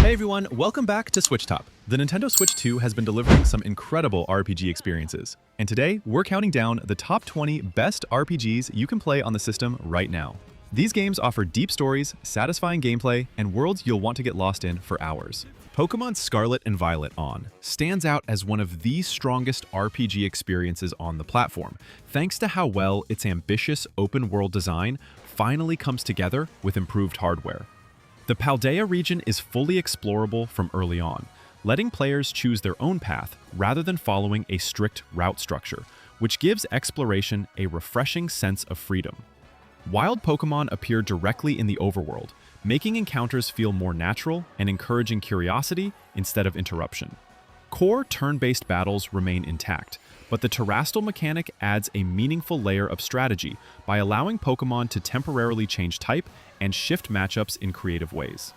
Hey everyone, welcome back to SwitchTop. The Nintendo Switch 2 has been delivering some incredible RPG experiences, and today we're counting down the top 20 best RPGs you can play on the system right now. These games offer deep stories, satisfying gameplay, and worlds you'll want to get lost in for hours. Pokémon Scarlet and Violet On stands out as one of the strongest RPG experiences on the platform, thanks to how well its ambitious open-world design finally comes together with improved hardware. The Paldea region is fully explorable from early on, letting players choose their own path rather than following a strict route structure, which gives exploration a refreshing sense of freedom. Wild Pokémon appear directly in the overworld, making encounters feel more natural and encouraging curiosity instead of interruption. Core turn-based battles remain intact, but the Terastal mechanic adds a meaningful layer of strategy by allowing Pokémon to temporarily change type and shift matchups in creative ways.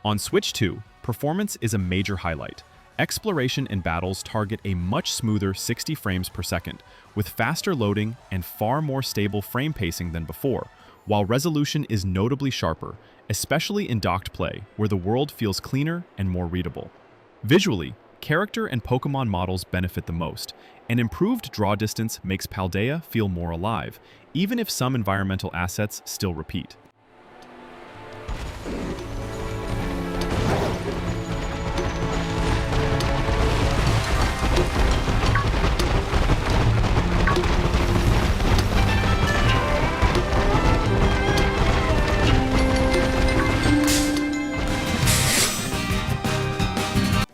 On Switch 2, performance is a major highlight. Exploration and battles target a much smoother 60 frames per second, with faster loading and far more stable frame pacing than before, while resolution is notably sharper, especially in docked play, where the world feels cleaner and more readable. Visually, character and Pokémon models benefit the most, and improved draw distance makes Paldea feel more alive, even if some environmental assets still repeat.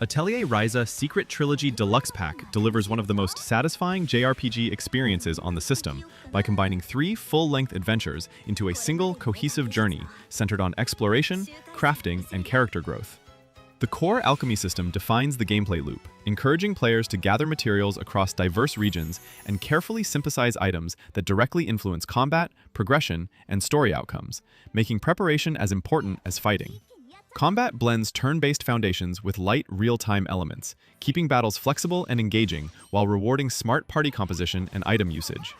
Atelier Ryza Secret Trilogy Deluxe Pack delivers one of the most satisfying JRPG experiences on the system by combining 3 full-length adventures into a single cohesive journey centered on exploration, crafting, and character growth. The core alchemy system defines the gameplay loop, encouraging players to gather materials across diverse regions and carefully synthesize items that directly influence combat, progression, and story outcomes, making preparation as important as fighting. Combat blends turn-based foundations with light, real-time elements, keeping battles flexible and engaging while rewarding smart party composition and item usage.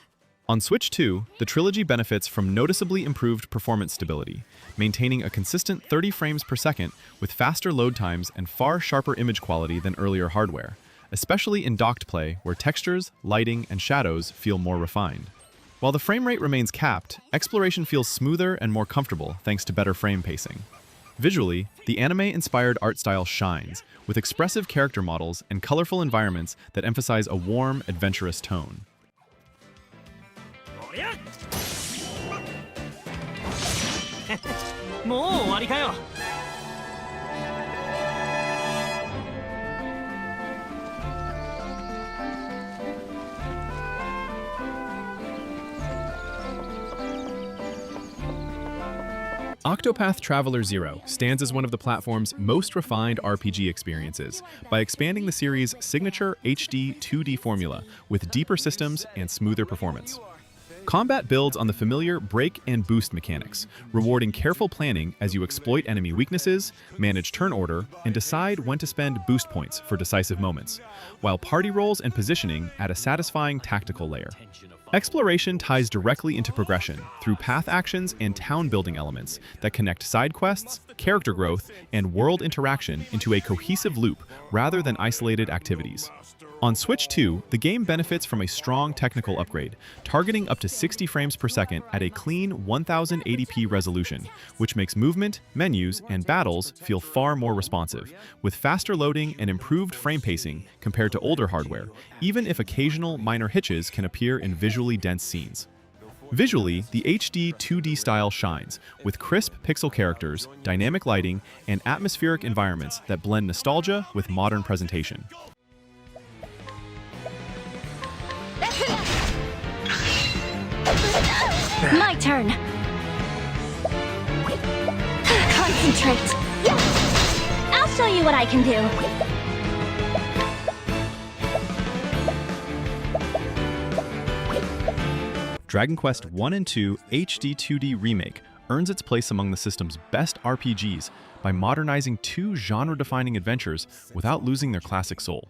On Switch 2, the trilogy benefits from noticeably improved performance stability, maintaining a consistent 30 frames per second with faster load times and far sharper image quality than earlier hardware, especially in docked play where textures, lighting, and shadows feel more refined. While the frame rate remains capped, exploration feels smoother and more comfortable thanks to better frame pacing. Visually, the anime-inspired art style shines, with expressive character models and colorful environments that emphasize a warm, adventurous tone. Octopath Traveler 0 stands as one of the platform's most refined RPG experiences by expanding the series' signature HD 2D formula with deeper systems and smoother performance. Combat builds on the familiar break and boost mechanics, rewarding careful planning as you exploit enemy weaknesses, manage turn order, and decide when to spend boost points for decisive moments, while party roles and positioning add a satisfying tactical layer. Exploration ties directly into progression through path actions and town-building elements that connect side quests, character growth, and world interaction into a cohesive loop rather than isolated activities. On Switch 2, the game benefits from a strong technical upgrade, targeting up to 60 frames per second at a clean 1080p resolution, which makes movement, menus, and battles feel far more responsive, with faster loading and improved frame pacing compared to older hardware, even if occasional minor hitches can appear in visually dense scenes. Visually, the HD 2D style shines, with crisp pixel characters, dynamic lighting, and atmospheric environments that blend nostalgia with modern presentation. My turn. Concentrate. I'll show you what I can do. Dragon Quest I and II HD 2D Remake earns its place among the system's best RPGs by modernizing 2 genre-defining adventures without losing their classic soul.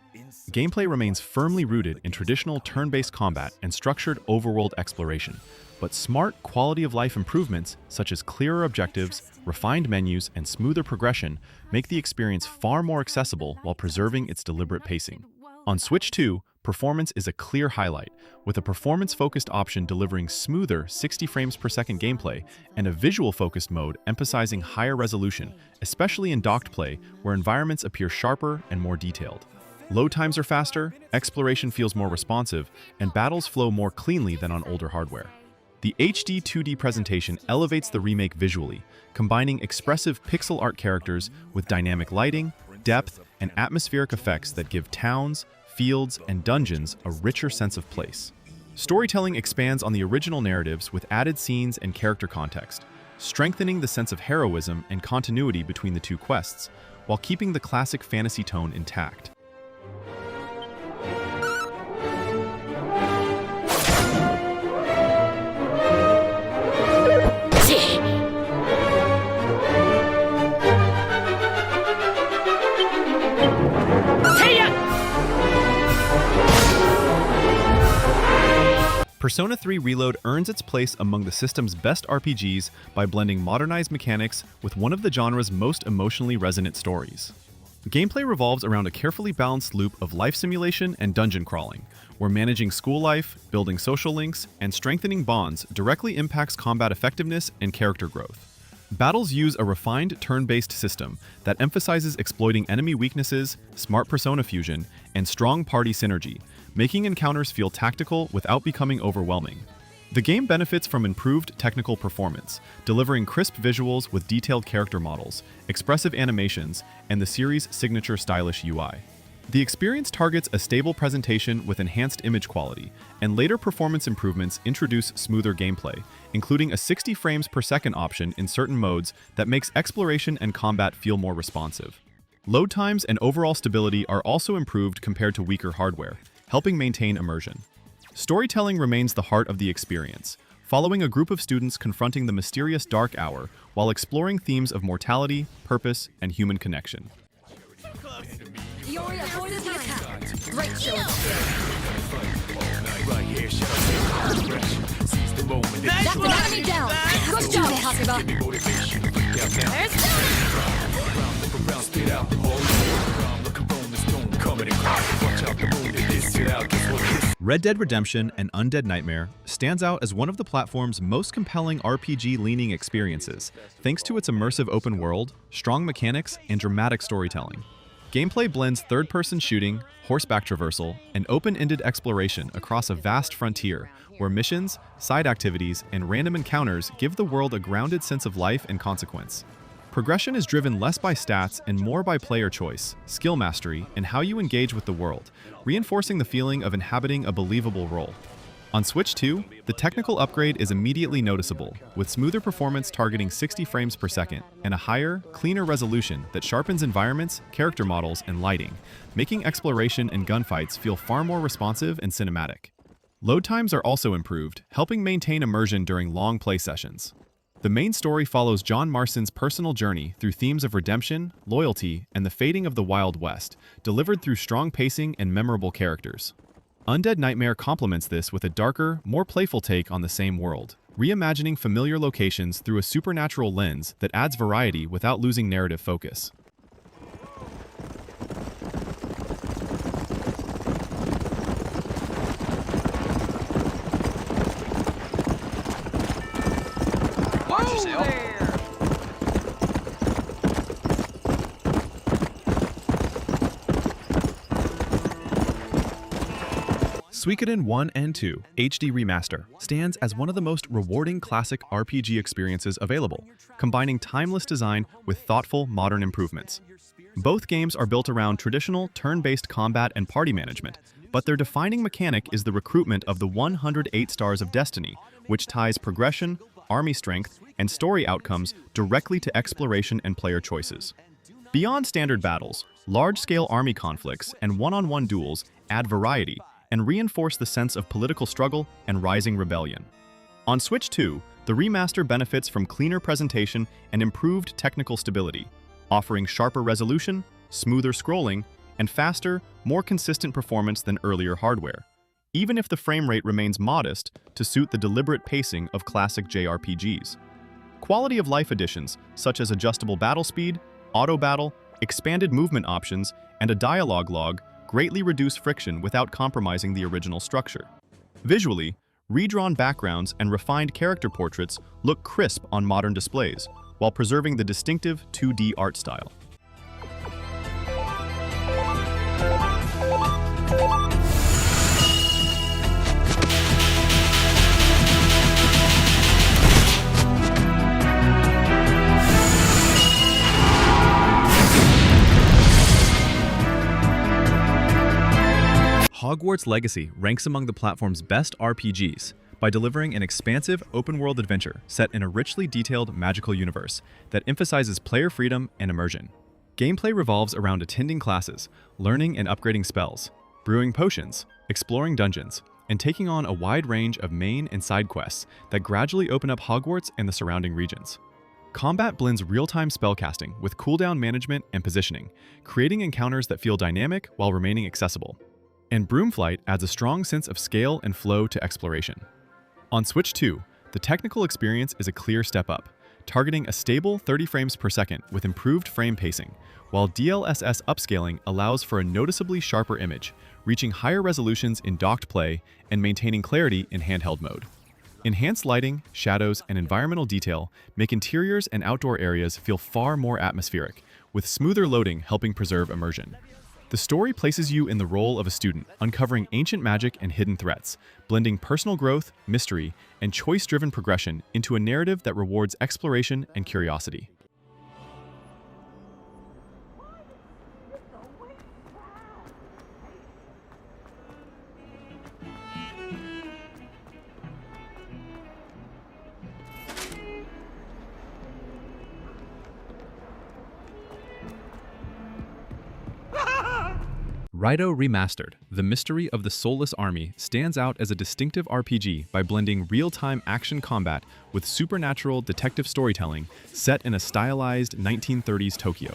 Gameplay remains firmly rooted in traditional turn-based combat and structured overworld exploration, but smart quality-of-life improvements such as clearer objectives, refined menus, and smoother progression make the experience far more accessible while preserving its deliberate pacing. On Switch 2, performance is a clear highlight, with a performance-focused option delivering smoother 60 frames per second gameplay and a visual-focused mode emphasizing higher resolution, especially in docked play where environments appear sharper and more detailed. Load times are faster, exploration feels more responsive, and battles flow more cleanly than on older hardware. The HD 2D presentation elevates the remake visually, combining expressive pixel art characters with dynamic lighting, depth, and atmospheric effects that give towns, fields, and dungeons a richer sense of place. Storytelling expands on the original narratives with added scenes and character context, strengthening the sense of heroism and continuity between the two quests, while keeping the classic fantasy tone intact. Persona 3 Reload earns its place among the system's best RPGs by blending modernized mechanics with one of the genre's most emotionally resonant stories. Gameplay revolves around a carefully balanced loop of life simulation and dungeon crawling, where managing school life, building social links, and strengthening bonds directly impacts combat effectiveness and character growth. Battles use a refined turn-based system that emphasizes exploiting enemy weaknesses, smart persona fusion, and strong party synergy, making encounters feel tactical without becoming overwhelming. The game benefits from improved technical performance, delivering crisp visuals with detailed character models, expressive animations, and the series' signature stylish UI. The experience targets a stable presentation with enhanced image quality, and later performance improvements introduce smoother gameplay, including a 60 frames per second option in certain modes that makes exploration and combat feel more responsive. Load times and overall stability are also improved compared to weaker hardware, helping maintain immersion. Storytelling remains the heart of the experience, following a group of students confronting the mysterious Dark Hour while exploring themes of mortality, purpose, and human connection. Yori avoided the attack. Great show. That's the enemy down. Good job, Hakuba. Red Dead Redemption and Undead Nightmare stands out as one of the platform's most compelling RPG-leaning experiences, thanks to its immersive open world, strong mechanics, and dramatic storytelling. Gameplay blends third-person shooting, horseback traversal, and open-ended exploration across a vast frontier, where missions, side activities, and random encounters give the world a grounded sense of life and consequence. Progression is driven less by stats and more by player choice, skill mastery, and how you engage with the world, reinforcing the feeling of inhabiting a believable role. On Switch 2, the technical upgrade is immediately noticeable, with smoother performance targeting 60 frames per second and a higher, cleaner resolution that sharpens environments, character models, and lighting, making exploration and gunfights feel far more responsive and cinematic. Load times are also improved, helping maintain immersion during long play sessions. The main story follows John Marston's personal journey through themes of redemption, loyalty, and the fading of the Wild West, delivered through strong pacing and memorable characters. Undead Nightmare complements this with a darker, more playful take on the same world, reimagining familiar locations through a supernatural lens that adds variety without losing narrative focus. Suikoden 1 and 2 HD Remaster stands as one of the most rewarding classic RPG experiences available, combining timeless design with thoughtful modern improvements. Both games are built around traditional turn-based combat and party management, but their defining mechanic is the recruitment of the 108 Stars of Destiny, which ties progression, army strength, and story outcomes directly to exploration and player choices. Beyond standard battles, large-scale army conflicts and one-on-one duels add variety and reinforce the sense of political struggle and rising rebellion. On Switch 2, the remaster benefits from cleaner presentation and improved technical stability, offering sharper resolution, smoother scrolling, and faster, more consistent performance than earlier hardware, even if the frame rate remains modest to suit the deliberate pacing of classic JRPGs. Quality of life additions, such as adjustable battle speed, auto battle, expanded movement options, and a dialogue log, greatly reduce friction without compromising the original structure. Visually, redrawn backgrounds and refined character portraits look crisp on modern displays, while preserving the distinctive 2D art style. Hogwarts Legacy ranks among the platform's best RPGs by delivering an expansive, open-world adventure set in a richly detailed magical universe that emphasizes player freedom and immersion. Gameplay revolves around attending classes, learning and upgrading spells, brewing potions, exploring dungeons, and taking on a wide range of main and side quests that gradually open up Hogwarts and the surrounding regions. Combat blends real-time spellcasting with cooldown management and positioning, creating encounters that feel dynamic while remaining accessible. And Broomflight adds a strong sense of scale and flow to exploration. On Switch 2, the technical experience is a clear step up, targeting a stable 30 frames per second with improved frame pacing, while DLSS upscaling allows for a noticeably sharper image, reaching higher resolutions in docked play and maintaining clarity in handheld mode. Enhanced lighting, shadows, and environmental detail make interiors and outdoor areas feel far more atmospheric, with smoother loading helping preserve immersion. The story places you in the role of a student, uncovering ancient magic and hidden threats, blending personal growth, mystery, and choice-driven progression into a narrative that rewards exploration and curiosity. Raidou Remastered, The Mystery of the Soulless Army, stands out as a distinctive RPG by blending real-time action combat with supernatural detective storytelling set in a stylized 1930s Tokyo.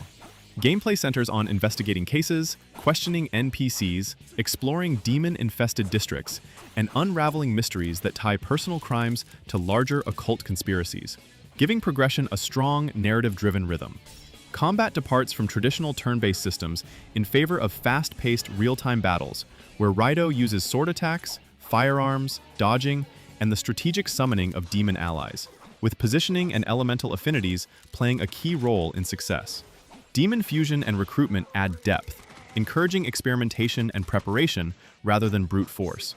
Gameplay centers on investigating cases, questioning NPCs, exploring demon-infested districts, and unraveling mysteries that tie personal crimes to larger occult conspiracies, giving progression a strong, narrative-driven rhythm. Combat departs from traditional turn-based systems in favor of fast-paced real-time battles, where Raidou uses sword attacks, firearms, dodging, and the strategic summoning of demon allies, with positioning and elemental affinities playing a key role in success. Demon fusion and recruitment add depth, encouraging experimentation and preparation rather than brute force.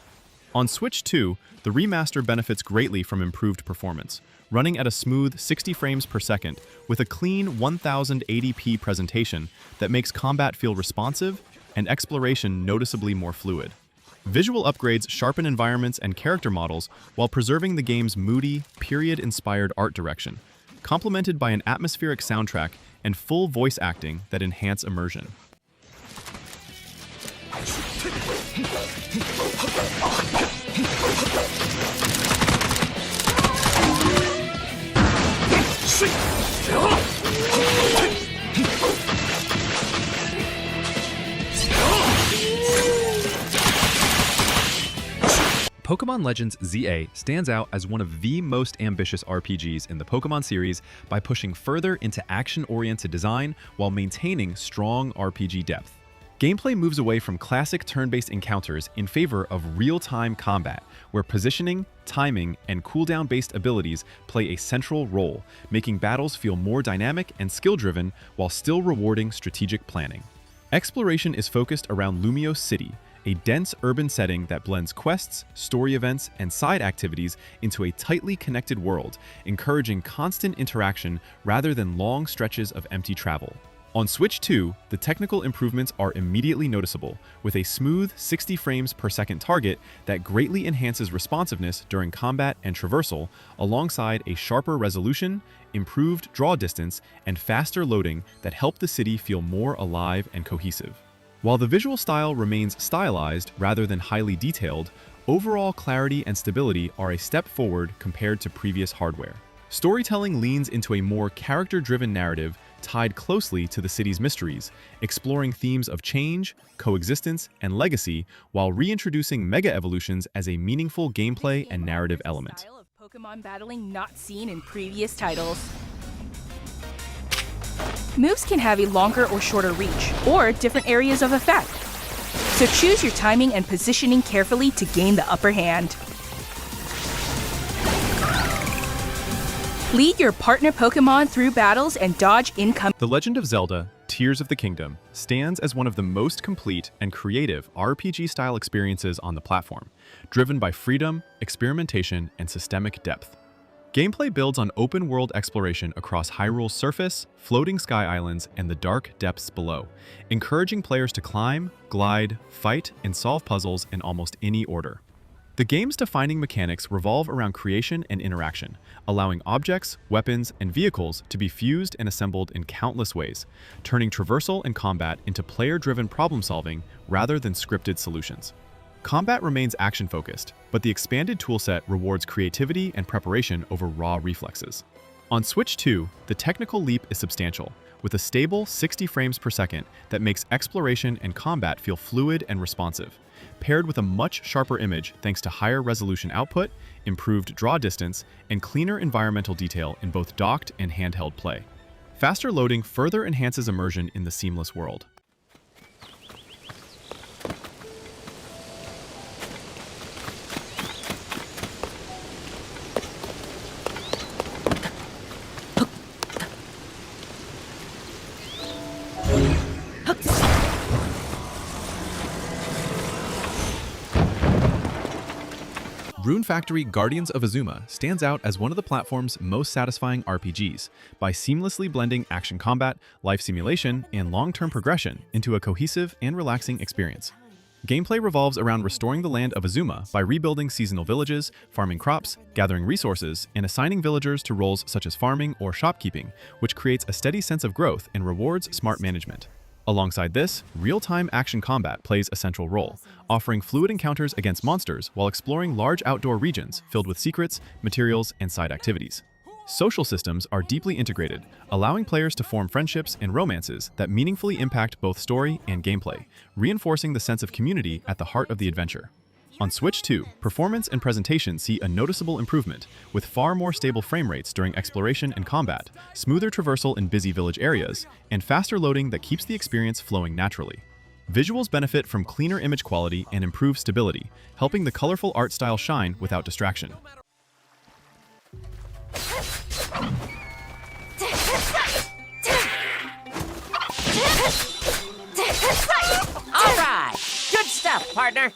On Switch 2, the remaster benefits greatly from improved performance, running at a smooth 60 frames per second with a clean 1080p presentation that makes combat feel responsive and exploration noticeably more fluid. Visual upgrades sharpen environments and character models while preserving the game's moody, period-inspired art direction, complemented by an atmospheric soundtrack and full voice acting that enhance immersion. Pokémon Legends ZA stands out as one of the most ambitious RPGs in the Pokémon series by pushing further into action-oriented design while maintaining strong RPG depth. Gameplay moves away from classic turn-based encounters in favor of real-time combat, where positioning, timing, and cooldown-based abilities play a central role, making battles feel more dynamic and skill-driven while still rewarding strategic planning. Exploration is focused around Lumiose City, a dense urban setting that blends quests, story events, and side activities into a tightly connected world, encouraging constant interaction rather than long stretches of empty travel. On Switch 2, the technical improvements are immediately noticeable, with a smooth 60 frames per second target that greatly enhances responsiveness during combat and traversal, alongside a sharper resolution, improved draw distance, and faster loading that help the city feel more alive and cohesive. While the visual style remains stylized rather than highly detailed, overall clarity and stability are a step forward compared to previous hardware. Storytelling leans into a more character-driven narrative tied closely to the city's mysteries, exploring themes of change, coexistence, and legacy while reintroducing Mega Evolutions as a meaningful gameplay and narrative element. Style of Pokémon battling not seen in previous titles. Moves can have a longer or shorter reach, or different areas of effect. So choose your timing and positioning carefully to gain the upper hand. Lead your partner Pokémon through battles and dodge incoming. The Legend of Zelda: Tears of the Kingdom stands as one of the most complete and creative RPG-style experiences on the platform, driven by freedom, experimentation, and systemic depth. Gameplay builds on open-world exploration across Hyrule's surface, floating sky islands, and the dark depths below, encouraging players to climb, glide, fight, and solve puzzles in almost any order. The game's defining mechanics revolve around creation and interaction, allowing objects, weapons, and vehicles to be fused and assembled in countless ways, turning traversal and combat into player-driven problem-solving rather than scripted solutions. Combat remains action-focused, but the expanded toolset rewards creativity and preparation over raw reflexes. On Switch 2, the technical leap is substantial, with a stable 60 frames per second that makes exploration and combat feel fluid and responsive, paired with a much sharper image thanks to higher resolution output, improved draw distance, and cleaner environmental detail in both docked and handheld play. Faster loading further enhances immersion in the seamless world. Rune Factory Guardians of Azuma stands out as one of the platform's most satisfying RPGs by seamlessly blending action combat, life simulation, and long-term progression into a cohesive and relaxing experience. Gameplay revolves around restoring the land of Azuma by rebuilding seasonal villages, farming crops, gathering resources, and assigning villagers to roles such as farming or shopkeeping, which creates a steady sense of growth and rewards smart management. Alongside this, real-time action combat plays a central role, offering fluid encounters against monsters while exploring large outdoor regions filled with secrets, materials, and side activities. Social systems are deeply integrated, allowing players to form friendships and romances that meaningfully impact both story and gameplay, reinforcing the sense of community at the heart of the adventure. On Switch 2, performance and presentation see a noticeable improvement, with far more stable frame rates during exploration and combat, smoother traversal in busy village areas, and faster loading that keeps the experience flowing naturally. Visuals benefit from cleaner image quality and improved stability, helping the colorful art style shine without distraction. All right, good stuff, partner.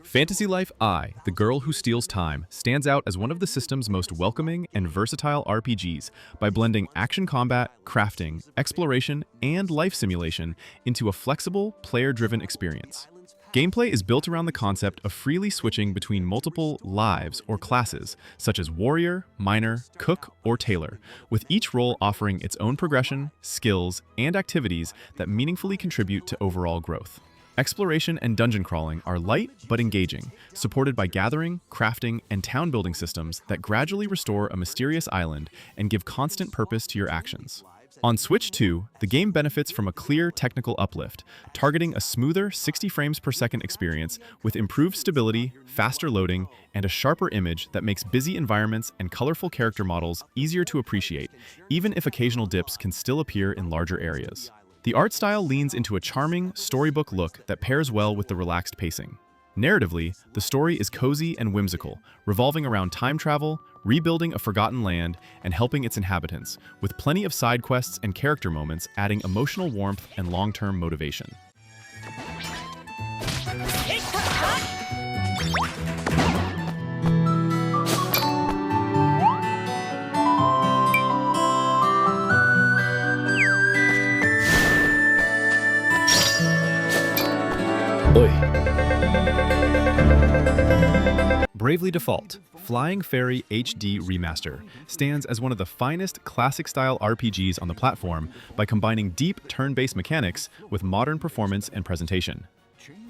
Fantasy Life I, The Girl Who Steals Time, stands out as one of the system's most welcoming and versatile RPGs by blending action combat, crafting, exploration, and life simulation into a flexible, player-driven experience. Gameplay is built around the concept of freely switching between multiple lives or classes, such as warrior, miner, cook, or tailor, with each role offering its own progression, skills, and activities that meaningfully contribute to overall growth. Exploration and dungeon crawling are light but engaging, supported by gathering, crafting, and town-building systems that gradually restore a mysterious island and give constant purpose to your actions. On Switch 2, the game benefits from a clear technical uplift, targeting a smoother 60 frames per second experience with improved stability, faster loading, and a sharper image that makes busy environments and colorful character models easier to appreciate, even if occasional dips can still appear in larger areas. The art style leans into a charming, storybook look that pairs well with the relaxed pacing. Narratively, the story is cozy and whimsical, revolving around time travel, rebuilding a forgotten land, and helping its inhabitants, with plenty of side quests and character moments adding emotional warmth and long-term motivation. Bravely Default, Flying Fairy HD Remaster, stands as one of the finest classic-style RPGs on the platform by combining deep turn-based mechanics with modern performance and presentation.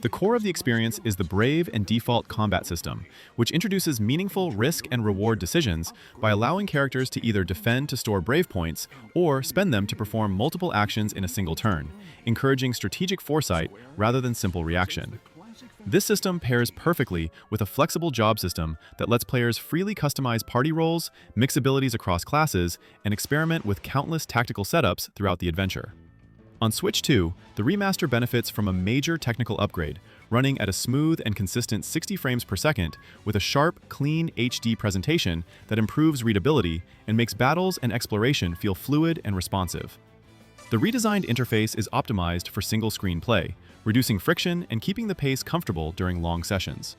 The core of the experience is the Brave and Default combat system, which introduces meaningful risk and reward decisions by allowing characters to either defend to store Brave points or spend them to perform multiple actions in a single turn, encouraging strategic foresight rather than simple reaction. This system pairs perfectly with a flexible job system that lets players freely customize party roles, mix abilities across classes, and experiment with countless tactical setups throughout the adventure. On Switch 2, the remaster benefits from a major technical upgrade, running at a smooth and consistent 60 frames per second with a sharp, clean HD presentation that improves readability and makes battles and exploration feel fluid and responsive. The redesigned interface is optimized for single-screen play, reducing friction and keeping the pace comfortable during long sessions.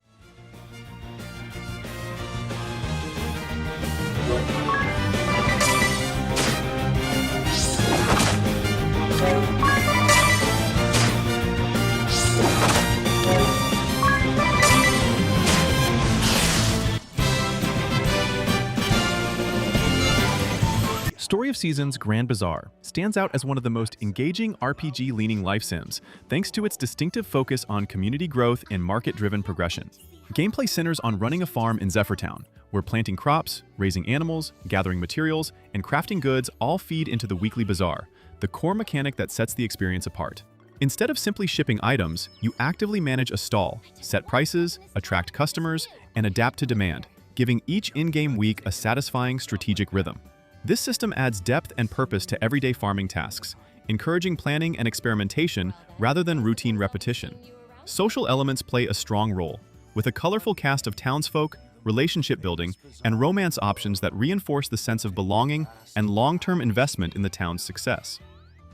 Story of Seasons Grand Bazaar stands out as one of the most engaging RPG-leaning life sims, thanks to its distinctive focus on community growth and market-driven progression. Gameplay centers on running a farm in Zephyrtown, where planting crops, raising animals, gathering materials, and crafting goods all feed into the weekly bazaar, the core mechanic that sets the experience apart. Instead of simply shipping items, you actively manage a stall, set prices, attract customers, and adapt to demand, giving each in-game week a satisfying strategic rhythm. This system adds depth and purpose to everyday farming tasks, encouraging planning and experimentation rather than routine repetition. Social elements play a strong role, with a colorful cast of townsfolk, relationship building, and romance options that reinforce the sense of belonging and long-term investment in the town's success.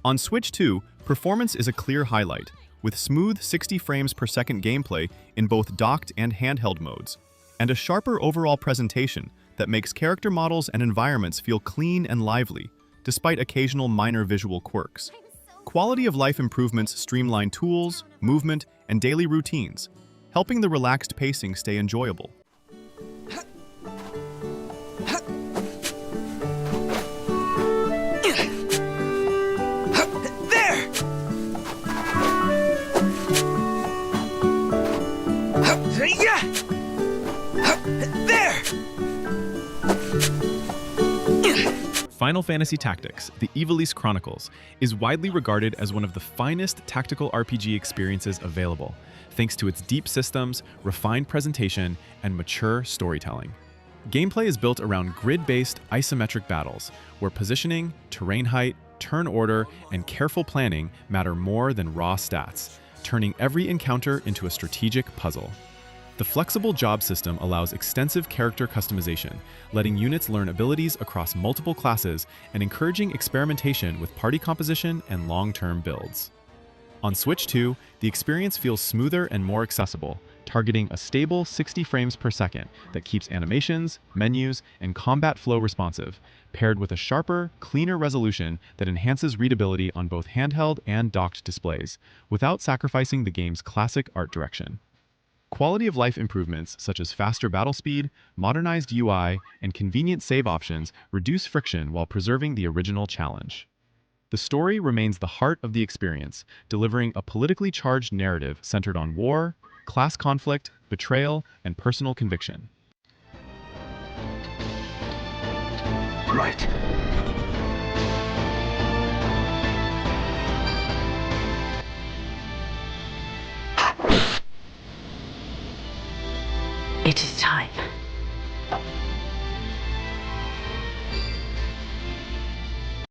On Switch 2, performance is a clear highlight, with smooth 60 frames per second gameplay in both docked and handheld modes, and a sharper overall presentation that makes character models and environments feel clean and lively, despite occasional minor visual quirks. Quality of life improvements streamline tools, movement, and daily routines, helping the relaxed pacing stay enjoyable. Final Fantasy Tactics, the Ivalice Chronicles, is widely regarded as one of the finest tactical RPG experiences available, thanks to its deep systems, refined presentation, and mature storytelling. Gameplay is built around grid-based isometric battles, where positioning, terrain height, turn order, and careful planning matter more than raw stats, turning every encounter into a strategic puzzle. The flexible job system allows extensive character customization, letting units learn abilities across multiple classes and encouraging experimentation with party composition and long-term builds. On Switch 2, the experience feels smoother and more accessible, targeting a stable 60 frames per second that keeps animations, menus, and combat flow responsive, paired with a sharper, cleaner resolution that enhances readability on both handheld and docked displays, without sacrificing the game's classic art direction. Quality of life improvements such as faster battle speed, modernized UI, and convenient save options reduce friction while preserving the original challenge. The story remains the heart of the experience, delivering a politically charged narrative centered on war, class conflict, betrayal, and personal conviction. Right. It is time.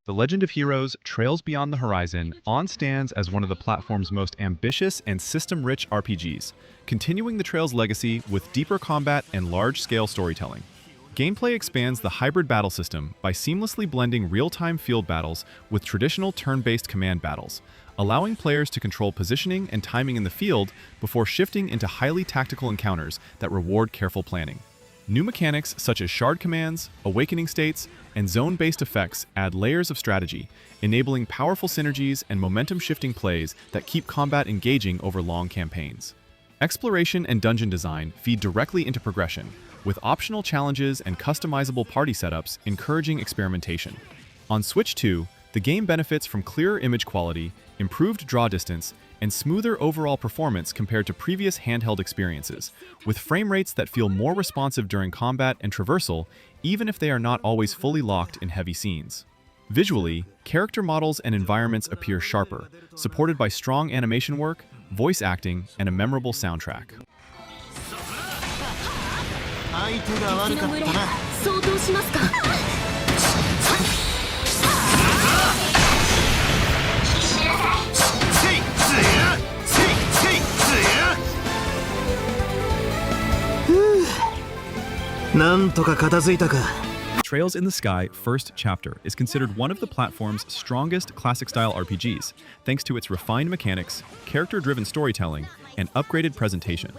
The Legend of Heroes Trails Beyond the Horizon stands as one of the platform's most ambitious and system-rich RPGs, continuing the Trails legacy with deeper combat and large-scale storytelling. Gameplay expands the hybrid battle system by seamlessly blending real-time field battles with traditional turn-based command battles, allowing players to control positioning and timing in the field before shifting into highly tactical encounters that reward careful planning. New mechanics such as shard commands, awakening states, and zone-based effects add layers of strategy, enabling powerful synergies and momentum-shifting plays that keep combat engaging over long campaigns. Exploration and dungeon design feed directly into progression, with optional challenges and customizable party setups encouraging experimentation. On Switch 2, the game benefits from clearer image quality, improved draw distance, and smoother overall performance compared to previous handheld experiences, with frame rates that feel more responsive during combat and traversal, even if they are not always fully locked in heavy scenes. Visually, character models and environments appear sharper, supported by strong animation work, voice acting, and a memorable soundtrack. 敵の群れ相当しますか。なんとか片付いたか。 Trails in the Sky First Chapter is considered one of the platform's strongest classic-style RPGs, thanks to its refined mechanics, character-driven storytelling, and upgraded presentation.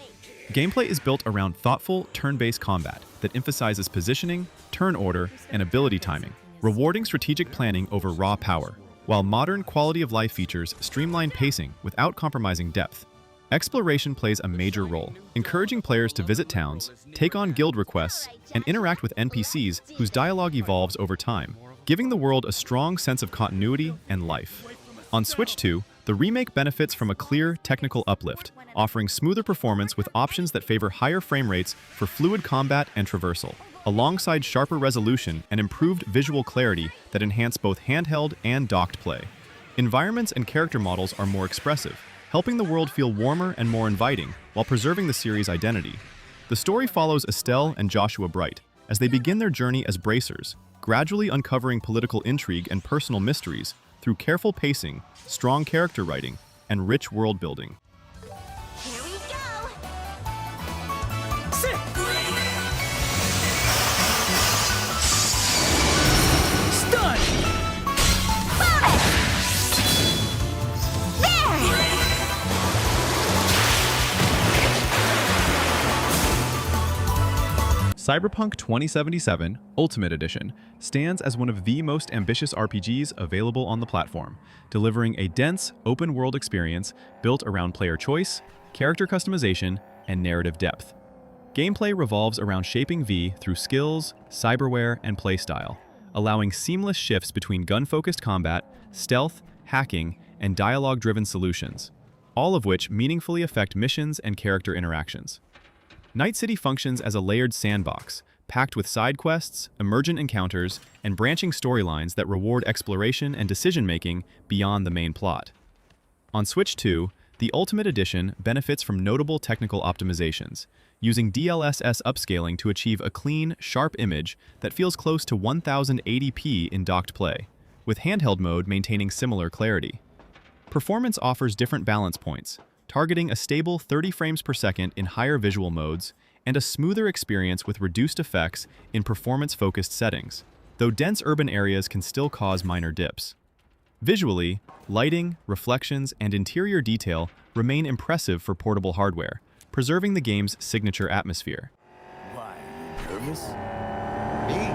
Gameplay is built around thoughtful, turn-based combat that emphasizes positioning, turn order, and ability timing, rewarding strategic planning over raw power, while modern quality-of-life features streamline pacing without compromising depth. Exploration plays a major role, encouraging players to visit towns, take on guild requests, and interact with NPCs whose dialogue evolves over time, giving the world a strong sense of continuity and life. On Switch 2, the remake benefits from a clear technical uplift, offering smoother performance with options that favor higher frame rates for fluid combat and traversal, alongside sharper resolution and improved visual clarity that enhance both handheld and docked play. Environments and character models are more expressive, helping the world feel warmer and more inviting while preserving the series' identity. The story follows Estelle and Joshua Bright as they begin their journey as bracers, gradually uncovering political intrigue and personal mysteries through careful pacing, strong character writing, and rich world building. Here we go! Stun! Cyberpunk 2077 Ultimate Edition stands as one of the most ambitious RPGs available on the platform, delivering a dense, open-world experience built around player choice, character customization, and narrative depth. Gameplay revolves around shaping V through skills, cyberware, and playstyle, allowing seamless shifts between gun-focused combat, stealth, hacking, and dialogue-driven solutions, all of which meaningfully affect missions and character interactions. Night City functions as a layered sandbox, packed with side quests, emergent encounters, and branching storylines that reward exploration and decision-making beyond the main plot. On Switch 2, the Ultimate Edition benefits from notable technical optimizations, using DLSS upscaling to achieve a clean, sharp image that feels close to 1080p in docked play, with handheld mode maintaining similar clarity. Performance offers different balance points, targeting a stable 30 frames per second in higher visual modes, and a smoother experience with reduced effects in performance-focused settings, though dense urban areas can still cause minor dips. Visually, lighting, reflections, and interior detail remain impressive for portable hardware, preserving the game's signature atmosphere. Why, you nervous? Me?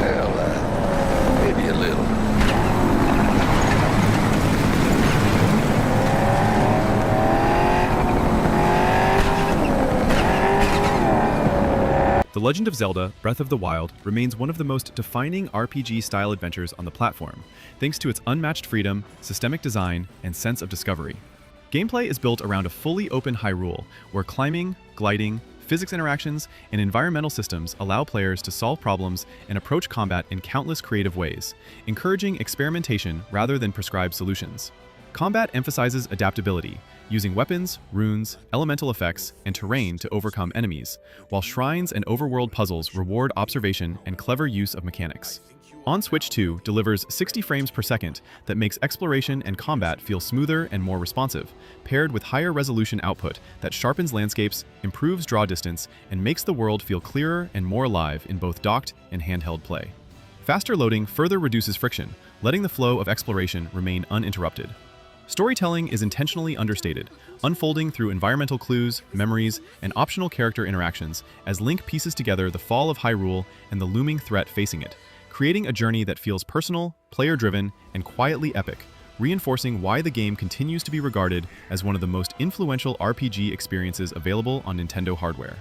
Well, maybe a little. The Legend of Zelda: Breath of the Wild remains one of the most defining RPG-style adventures on the platform, thanks to its unmatched freedom, systemic design, and sense of discovery. Gameplay is built around a fully open Hyrule, where climbing, gliding, physics interactions, and environmental systems allow players to solve problems and approach combat in countless creative ways, encouraging experimentation rather than prescribed solutions. Combat emphasizes adaptability, using weapons, runes, elemental effects, and terrain to overcome enemies, while shrines and overworld puzzles reward observation and clever use of mechanics. On Switch 2 delivers 60 frames per second that makes exploration and combat feel smoother and more responsive, paired with higher resolution output that sharpens landscapes, improves draw distance, and makes the world feel clearer and more alive in both docked and handheld play. Faster loading further reduces friction, letting the flow of exploration remain uninterrupted. Storytelling is intentionally understated, unfolding through environmental clues, memories, and optional character interactions as Link pieces together the fall of Hyrule and the looming threat facing it, creating a journey that feels personal, player-driven, and quietly epic, reinforcing why the game continues to be regarded as one of the most influential RPG experiences available on Nintendo hardware.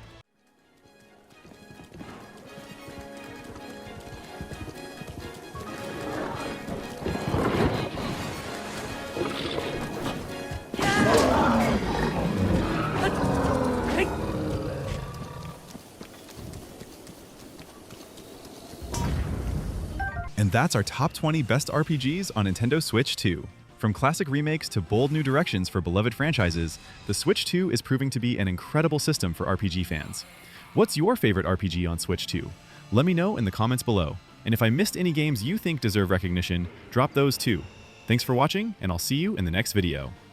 And that's our top 20 best RPGs on Nintendo Switch 2. From classic remakes to bold new directions for beloved franchises, the Switch 2 is proving to be an incredible system for RPG fans. What's your favorite RPG on Switch 2? Let me know in the comments below. And if I missed any games you think deserve recognition, drop those too. Thanks for watching, and I'll see you in the next video.